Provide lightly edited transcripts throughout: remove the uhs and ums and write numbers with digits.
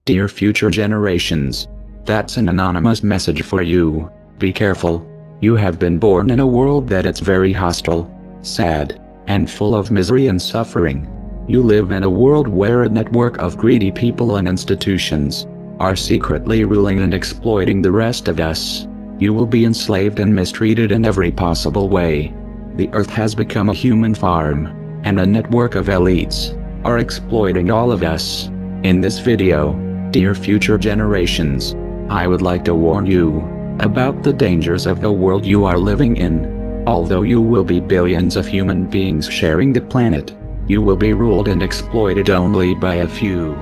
Dear future generations. That's an anonymous message for you. Be careful. You have been born in a world that it's very hostile, sad, and full of misery and suffering. You live in a world where a network of greedy people and institutions are secretly ruling and exploiting the rest of us. You will be enslaved and mistreated in every possible way. The earth has become a human farm, and a network of elites are exploiting all of us. In this video, dear future generations, I would like to warn you about the dangers of the world you are living in. Although you will be billions of human beings sharing the planet, you will be ruled and exploited only by a few.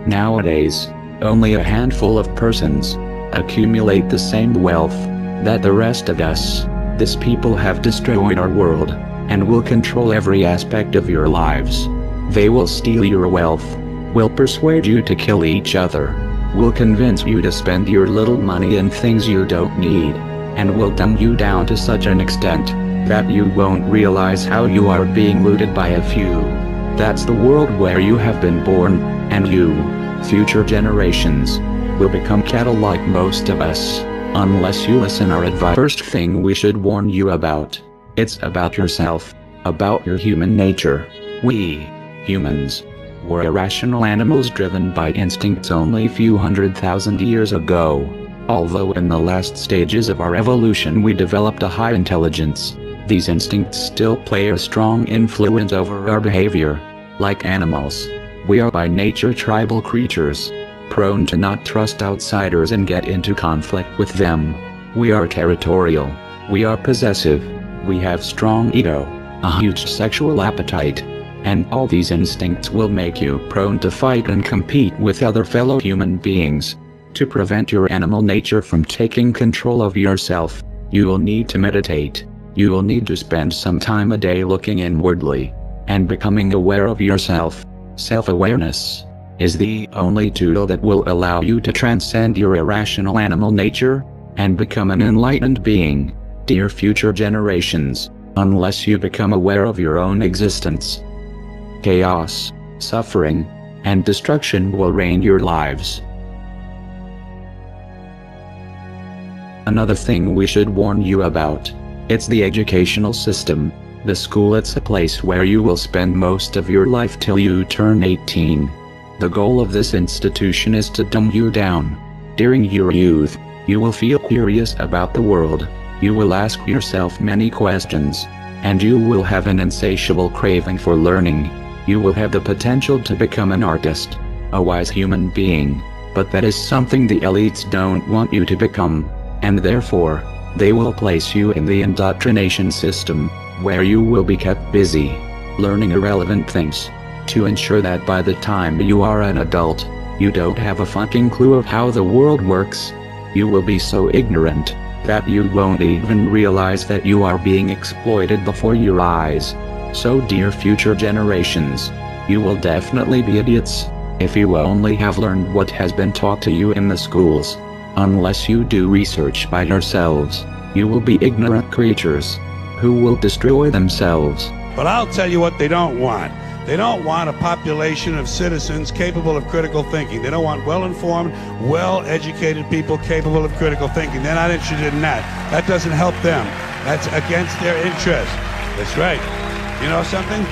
Nowadays, only a handful of persons accumulate the same wealth that the rest of us. These people have destroyed our world and will control every aspect of your lives. They will steal your wealth, will persuade you to kill each other, will convince you to spend your little money in things you don't need, and will dumb you down to such an extent that you won't realize how you are being looted by a few. That's the world where you have been born, and you, future generations, will become cattle like most of us, unless you listen our advice. First thing we should warn you about, it's about yourself, about your human nature. We, humans, were irrational animals driven by instincts only a few 100,000 years ago. Although in the last stages of our evolution we developed a high intelligence, these instincts still play a strong influence over our behavior. Like animals, we are by nature tribal creatures, prone to not trust outsiders and get into conflict with them. We are territorial, we are possessive, we have strong ego, a huge sexual appetite, and all these instincts will make you prone to fight and compete with other fellow human beings. To prevent your animal nature from taking control of yourself, you will need to meditate. You will need to spend some time a day looking inwardly and becoming aware of yourself. Self-awareness is the only tool that will allow you to transcend your irrational animal nature and become an enlightened being. Dear future generations, unless you become aware of your own existence, chaos, suffering, and destruction will reign your lives. Another thing we should warn you about, it's the educational system. The school, it's a place where you will spend most of your life till you turn 18. The goal of this institution is to dumb you down. During your youth, you will feel curious about the world. You will ask yourself many questions, and you will have an insatiable craving for learning. You will have the potential to become an artist, a wise human being, but that is something the elites don't want you to become, and therefore, they will place you in the indoctrination system, where you will be kept busy, learning irrelevant things, to ensure that by the time you are an adult, you don't have a fucking clue of how the world works. You will be so ignorant that you won't even realize that you are being exploited before your eyes. So dear future generations, you will definitely be idiots if you only have learned what has been taught to you in the schools. Unless you do research by yourselves, you will be ignorant creatures who will destroy themselves. But I'll tell you what they don't want. They don't want a population of citizens capable of critical thinking. They don't want well-informed, well-educated people capable of critical thinking. They're not interested in that. That doesn't help them. That's against their interest. That's right. You know something?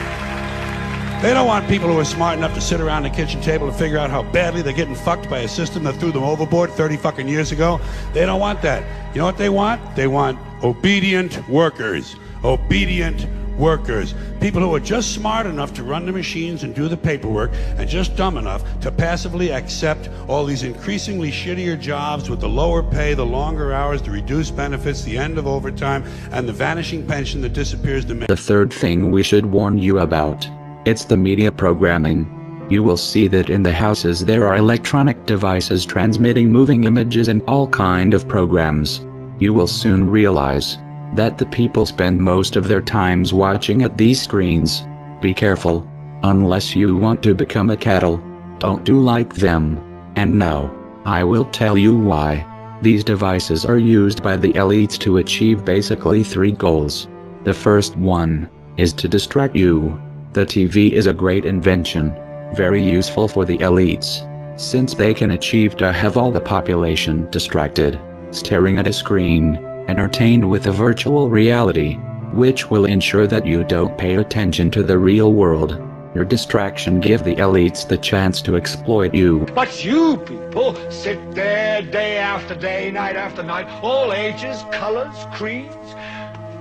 They don't want people who are smart enough to sit around the kitchen table and figure out how badly they're getting fucked by a system that threw them overboard 30 fucking years ago. They don't want that. You know what they want? They want obedient workers. Obedient workers. People who are just smart enough to run the machines and do the paperwork, and just dumb enough to passively accept all these increasingly shittier jobs with the lower pay, the longer hours, the reduced benefits, the end of overtime, and the vanishing pension that disappears the minute. The third thing we should warn you about, it's the media programming. You will see that in the houses there are electronic devices transmitting moving images and all kind of programs. You will soon realize that the people spend most of their times watching at these screens. Be careful. Unless you want to become a cattle, don't do like them. And no, I will tell you why. These devices are used by the elites to achieve basically 3 goals. The first one is to distract you. The TV is a great invention, very useful for the elites. since they can achieve to have all the population distracted, staring at a screen, entertained with a virtual reality, which will ensure that you don't pay attention to the real world. Your distraction give the elites the chance to exploit you. But you people sit there day after day, night after night, all ages, colors, creeds.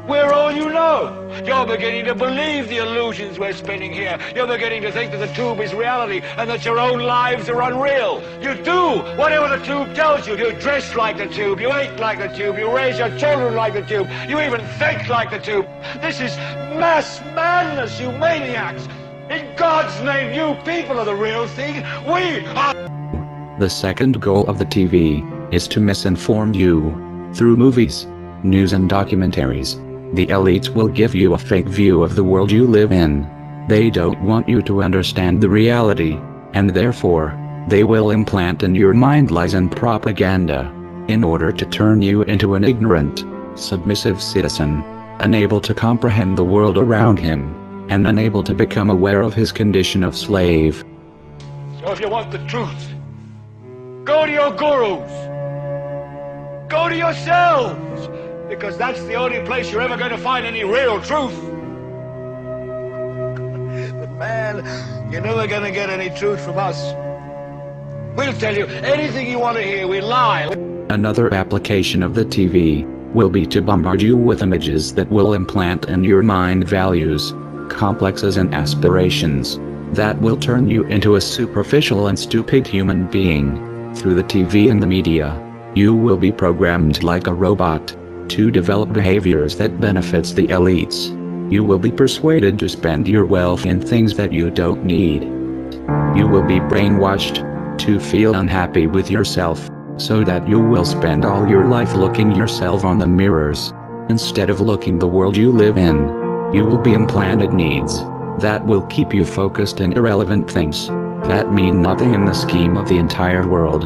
We're all you know. You're beginning to believe the illusions we're spinning here. You're beginning to think that the tube is reality and that your own lives are unreal. You do whatever the tube tells you. You dress like the tube. You eat like the tube. You raise your children like the tube. You even think like the tube. This is mass madness, you maniacs. In God's name, you people are the real thing. We are... The second goal of the TV is to misinform you. Through movies, news and documentaries, the elites will give you a fake view of the world you live in. They don't want you to understand the reality, and therefore, they will implant in your mind lies and propaganda, in order to turn you into an ignorant, submissive citizen, unable to comprehend the world around him, and unable to become aware of his condition of slave. So if you want the truth, go to your gurus. Go to yourselves. Because that's the only place you're ever going to find any real truth. But man, you're never going to get any truth from us. We'll tell you anything you want to hear. We lie. Another application of the TV will be to bombard you with images that will implant in your mind values, complexes and aspirations that will turn you into a superficial and stupid human being. Through the TV and the media, you will be programmed like a robot to develop behaviors that benefits the elites. You will be persuaded to spend your wealth in things that you don't need. You will be brainwashed to feel unhappy with yourself, so that you will spend all your life looking yourself on the mirrors, instead of looking the world you live in. You will be implanted needs that will keep you focused in irrelevant things that mean nothing in the scheme of the entire world.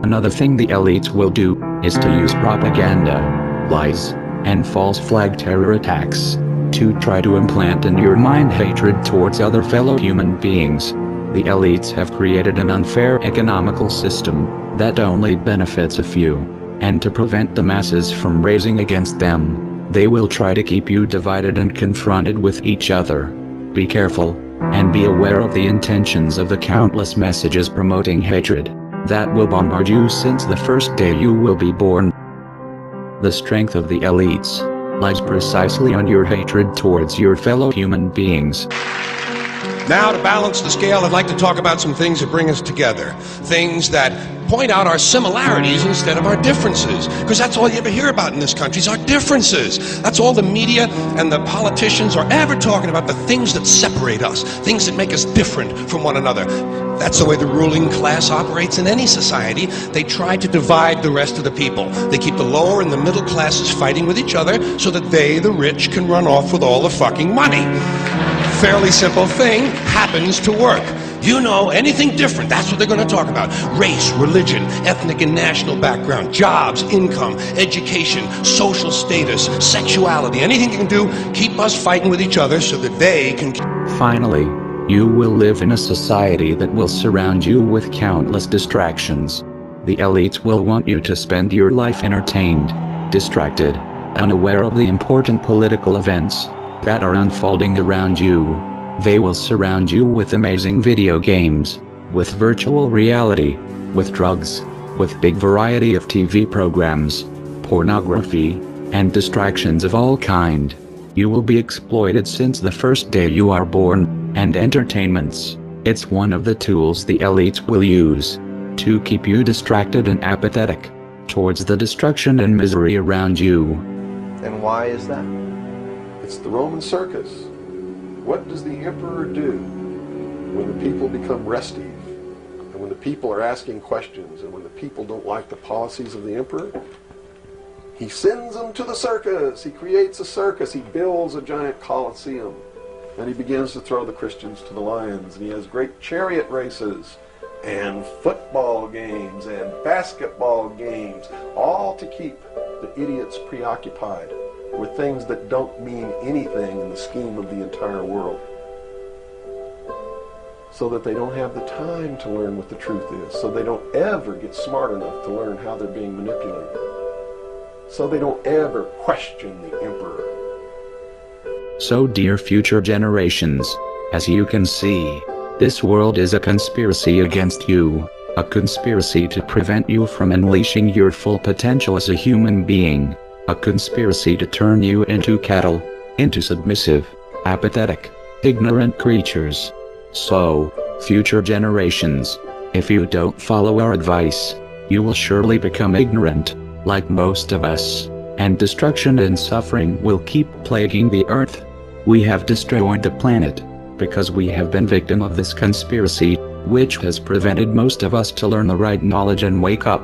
Another thing the elites will do is to use propaganda, lies, and false flag terror attacks to try to implant in your mind hatred towards other fellow human beings. The elites have created an unfair economical system that only benefits a few, and to prevent the masses from raising against them, they will try to keep you divided and confronted with each other. Be careful, and be aware of the intentions of the countless messages promoting hatred that will bombard you since the first day you will be born. The strength of the elites lies precisely on your hatred towards your fellow human beings. Now, to balance the scale, I'd like to talk about some things that bring us together. Things that point out our similarities instead of our differences. Because that's all you ever hear about in this country is our differences. That's all the media and the politicians are ever talking about, the things that separate us, things that make us different from one another. That's the way the ruling class operates in any society. They try to divide the rest of the people. They keep the lower and the middle classes fighting with each other so that they, the rich, can run off with all the fucking money. Fairly simple thing, happens to work. You know, anything different, that's what they're going to talk about. Race, religion, ethnic and national background, jobs, income, education, social status, sexuality, anything you can do, keep us fighting with each other so that they can... Finally, you will live in a society that will surround you with countless distractions. The elites will want you to spend your life entertained, distracted, unaware of the important political events that are unfolding around you. They will surround you with amazing video games, with virtual reality, with drugs, with big variety of TV programs, pornography, and distractions of all kind. You will be exploited since the first day you are born, and entertainments. It's one of the tools the elites will use to keep you distracted and apathetic towards the destruction and misery around you. And why is that? It's the Roman circus. What does the emperor do when the people become restive, and when the people are asking questions, and when the people don't like the policies of the emperor? He sends them to the circus. He creates a circus. He builds a giant coliseum. And he begins to throw the Christians to the lions. And he has great chariot races and football games and basketball games, all to keep the idiots preoccupied with things that don't mean anything in the scheme of the entire world. so that they don't have the time to learn what the truth is, so they don't ever get smart enough to learn how they're being manipulated, so they don't ever question the emperor. So dear future generations, as you can see, this world is a conspiracy against you, a conspiracy to prevent you from unleashing your full potential as a human being, a conspiracy to turn you into cattle, into submissive, apathetic, ignorant creatures. So, future generations, if you don't follow our advice, you will surely become ignorant, like most of us, and destruction and suffering will keep plaguing the earth. We have destroyed the planet, because we have been victim of this conspiracy, which has prevented most of us to learn the right knowledge and wake up.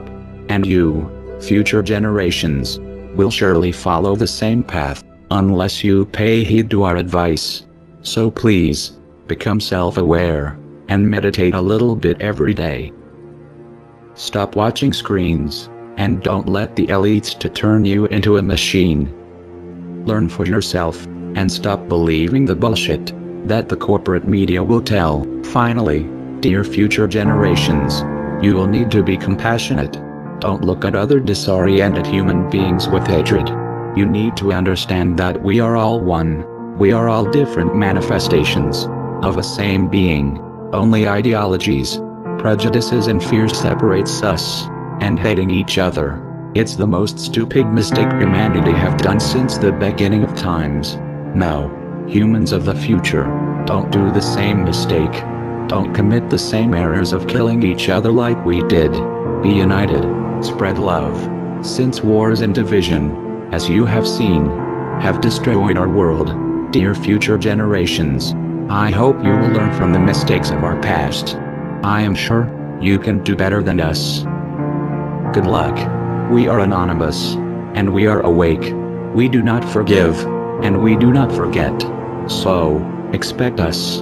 And you, future generations, will surely follow the same path, unless you pay heed to our advice. So please, become self-aware, and meditate a little bit every day. Stop watching screens, and don't let the elites to turn you into a machine. Learn for yourself, and stop believing the bullshit that the corporate media will tell. Finally, dear future generations, you will need to be compassionate. Don't look at other disoriented human beings with hatred. You need to understand that we are all one. We are all different manifestations of a same being. Only ideologies, prejudices and fears separates us, and hating each other. It's the most stupid mistake humanity have done since the beginning of times. Now, humans of the future, don't do the same mistake. Don't commit the same errors of killing each other like we did. Be united, spread love, since wars and division, as you have seen, have destroyed our world. Dear future generations, I hope you will learn from the mistakes of our past. I am sure you can do better than us. Good luck. We are anonymous, and we are awake. We do not forgive, and we do not forget. So, expect us.